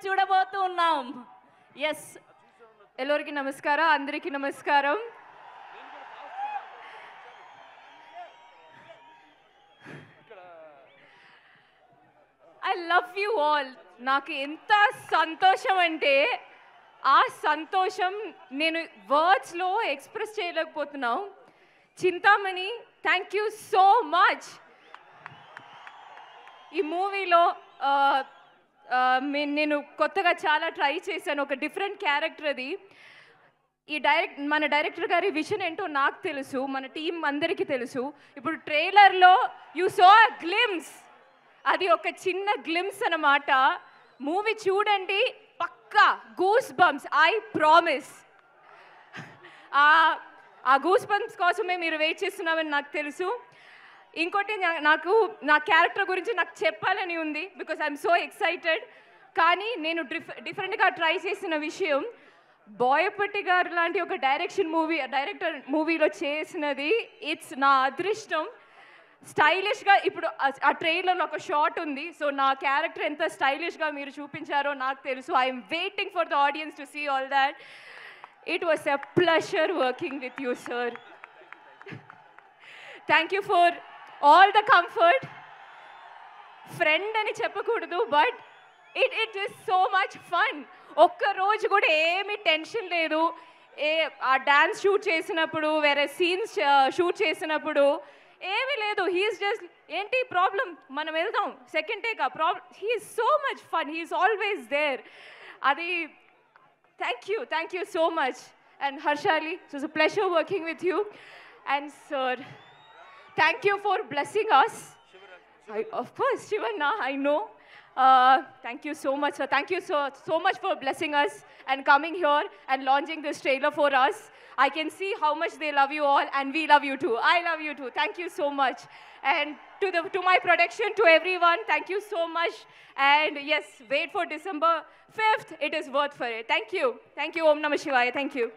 చూడబోతున్నాం. ఎస్, ఎల్లరికి నమస్కారం, అందరికీ నమస్కారం. I love you all. నాకు ఎంత సంతోషం అంటే ఆ సంతోషం నేను వర్డ్స్లో ఎక్స్ప్రెస్ చేయలేకపోతున్నాం. Chintamani, thank you so much. ఈ మూవీలో నేను కొత్తగా చాలా ట్రై చేశాను, ఒక డిఫరెంట్ క్యారెక్టర్ అది. మన డైరెక్టర్ గారి విజన్ ఏంటో నాకు తెలుసు, మన టీం అందరికీ తెలుసు. ఇప్పుడు ట్రైలర్లో యూ సో అ గ్లిమ్స్, అది ఒక చిన్న గ్లిమ్స్ అన్నమాట. మూవీ చూడండి, పక్కా గూస్ బంప్స్, ఐ ప్రామిస్. ఆ గూస్ బంప్స్ కోసమే మీరు వెయిట్ చేస్తున్నామని నాకు తెలుసు. ఇంకోటి, నాకు నా క్యారెక్టర్ గురించి నాకు చెప్పాలని ఉంది, బికాస్ ఐఎమ్ సో ఎక్సైటెడ్. కానీ నేను డిఫరెంట్గా ట్రై చేసిన విషయం, బోయపట్టి గారు లాంటి ఒక డైరెక్టర్ మూవీలో చేసినది ఇట్స్ నా అదృష్టం. స్టైలిష్గా ఇప్పుడు ఆ ట్రైలర్లో ఒక షాట్ ఉంది. సో నా క్యారెక్టర్ ఎంత స్టైలిష్గా మీరు చూపించారో నాకు తెలుసు. I'm waiting for the audience to see all that. It was a pleasure working with you sir. Thank you for all the comfort. Friend అని చెప్పకూడదు, but it is so much fun. ఒక్కరోజు కూడా ఏమీ టెన్షన్ లేదు. ఆ dance shoot చేసినప్పుడు, వేరే scenes shoot చేసినప్పుడు ఏమీ లేదు. హీఈస్ జస్ట్, ఏంటి ప్రాబ్లం, మనం వెళ్దాం, సెకండ్ టేక్ ఆ problem. He's so much fun, he's always there. అది thank you so much. And Harshali, it was a pleasure working with you. And sir, thank you for blessing us. Of course, Shivanna, I know. Thank you so much, sir. Thank you so much for blessing us and coming here and launching this trailer for us. I can see how much they love you all, and we love you too. I love you too. Thank you so much. And to my production, to everyone, thank you so much. And yes, wait for December 5th. It is worth for it. Thank you. Om Namah Shivaya. Thank you.